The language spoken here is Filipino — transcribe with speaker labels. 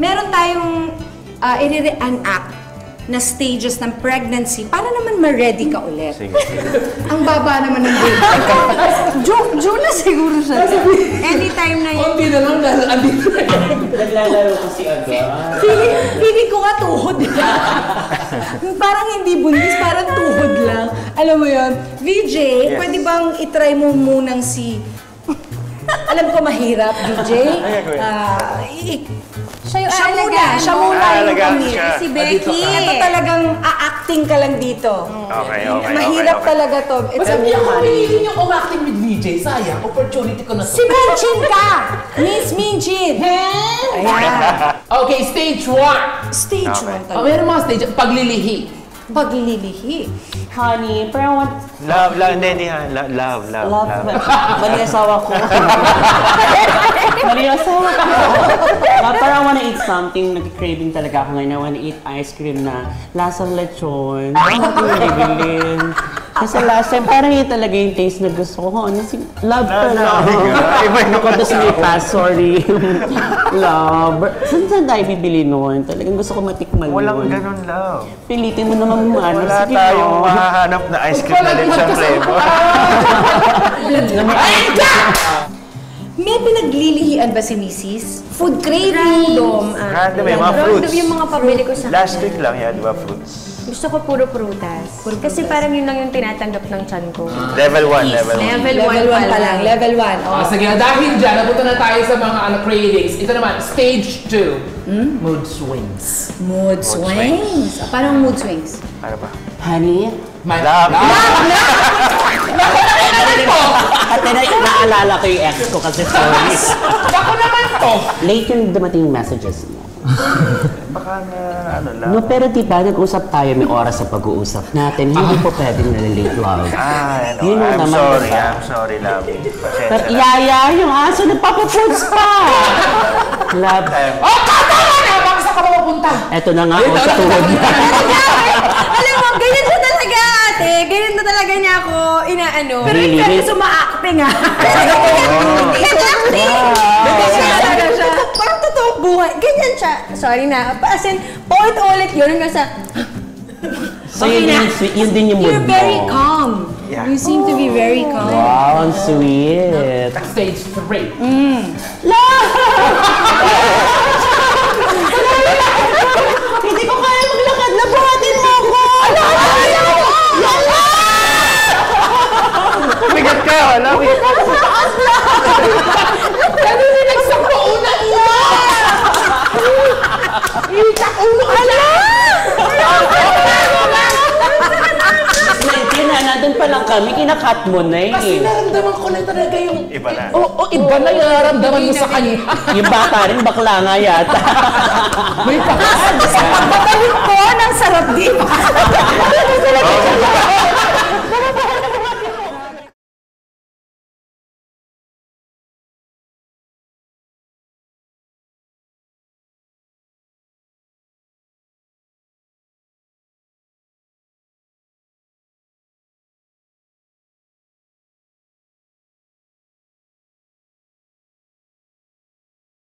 Speaker 1: meron tayong i-reenact na stages ng pregnancy para naman ma-ready ka ulit.
Speaker 2: Sige.
Speaker 1: Ang baba naman ng baby. Joke na siguro siya. Anytime na yun.
Speaker 3: Konti na lang dahil andito na yun.
Speaker 4: Naglalaro ko si Aga.
Speaker 1: Feeling ko nga tuhod lang. Parang hindi buntis, parang tuhod lang. Alam mo yun? VJ,
Speaker 2: Yes.
Speaker 1: pwede bang itry mo munang si... Alam ko mahirap, VJ. Siya muna yung
Speaker 2: Aalagaan
Speaker 1: kami.
Speaker 2: siya.
Speaker 1: Si Becky. Ito talagang a-acting ka lang dito.
Speaker 2: Okay.
Speaker 1: Mahirap talaga to. It's
Speaker 3: Ba't
Speaker 1: a
Speaker 3: hindi ako humihilin yung umacting with VJ? Sayang, opportunity ko na to.
Speaker 1: Si Minchin ka! Miss Minchin! Ayan.
Speaker 3: Okay, stage 1.
Speaker 1: Stage
Speaker 2: Okay.
Speaker 1: 1 talaga.
Speaker 3: Meron mga stage, paglilihi.
Speaker 1: Paglilihi.
Speaker 4: Honey, pero what?
Speaker 2: Love.
Speaker 4: Mali asawa ko. Mali asawa ko. Parang I wanna eat something. Nag-craving talaga ako ngayon. I wanna eat ice cream na lasang lechon. Ano ko nabibilin? Kasi last time, parang yun talaga yung taste na gusto ko. Ano si love ka lang.
Speaker 2: Iba yung
Speaker 4: Ako doon sumipas, sorry. Love. Saan tayo bibili nun? Talagang gusto ko matikman nun.
Speaker 2: Walang ganun, love.
Speaker 4: Pilitin mo naman ano.
Speaker 2: Wala
Speaker 4: Sige,
Speaker 2: tayong
Speaker 4: no.
Speaker 2: mahahanap na ice cream na lechon flavor.
Speaker 1: May pinaglilihian ba si Mrs.? Food craving?
Speaker 2: Random yung mga fruits.
Speaker 5: Random yung mga pabili ko sa
Speaker 2: Last week lang, di ba, fruits?
Speaker 5: Gusto ko puro prutas. Kasi parang yun lang yung tinatanggap ng tiyan ko.
Speaker 2: Level 1, level 1.
Speaker 5: Level 1
Speaker 1: Level 1 pa lang. Level 1. Oh.
Speaker 3: Sige, dahil dyan, napunta na tayo sa mga cravings. Ito naman, stage 2. Mood swings.
Speaker 1: Mood swings. Parang mood swings.
Speaker 2: Ano ba?
Speaker 4: Honey,
Speaker 2: Love.
Speaker 4: at naalala ko yung ex ko kasi sorry.
Speaker 3: Ako naman to.
Speaker 4: Late yung dumating yung messages mo.
Speaker 2: Baka na, ano lang.
Speaker 4: No, pero diba, nag-usap tayo, may oras sa pag-uusap natin. Hindi po pwedeng na-late love.
Speaker 2: Yun
Speaker 4: Yun
Speaker 2: I'm
Speaker 4: naman,
Speaker 2: sorry,
Speaker 4: diba?
Speaker 2: I'm sorry, love.
Speaker 4: Pero yaya, yung aso, nagpapafoods pa! Love.
Speaker 3: Oh, tama na! Baka saan ka ba mapunta?
Speaker 4: Eto na nga, sa tuhod niya.
Speaker 5: Alam mo, ganyan siya talaga, ate. Ganyan na talaga niya ako inaano.
Speaker 1: Pero
Speaker 4: Really?
Speaker 1: hindi kasi suma-acting ha.
Speaker 5: Talaga siya. Parang totoong buhay. Ganyan siya. Sorry na. As in, paulit-ulit yun. Hanggang sa...
Speaker 4: So yun din yung mood
Speaker 1: You're
Speaker 4: mo.
Speaker 1: very calm.
Speaker 2: Yeah.
Speaker 1: You seem to be very calm.
Speaker 4: Wow, ang sweet.
Speaker 3: Stage 3.
Speaker 4: Hindi ko kaya maglakad. Labuhatin mo ako!
Speaker 2: Bigat ka, wala.
Speaker 3: Ganun yung nagsapauna niya! Itak ulo ka na!
Speaker 4: Nandun pa lang kami, kinakat mo na eh.
Speaker 3: Kasi naramdaman ko na talaga yung...
Speaker 2: Iba na.
Speaker 3: Oo, iba na yung naramdaman mo sa kanya.
Speaker 4: Yung bata rin, bakla nga yata.
Speaker 3: May pakas.
Speaker 1: Pagpapalik ko ng sarap di ba?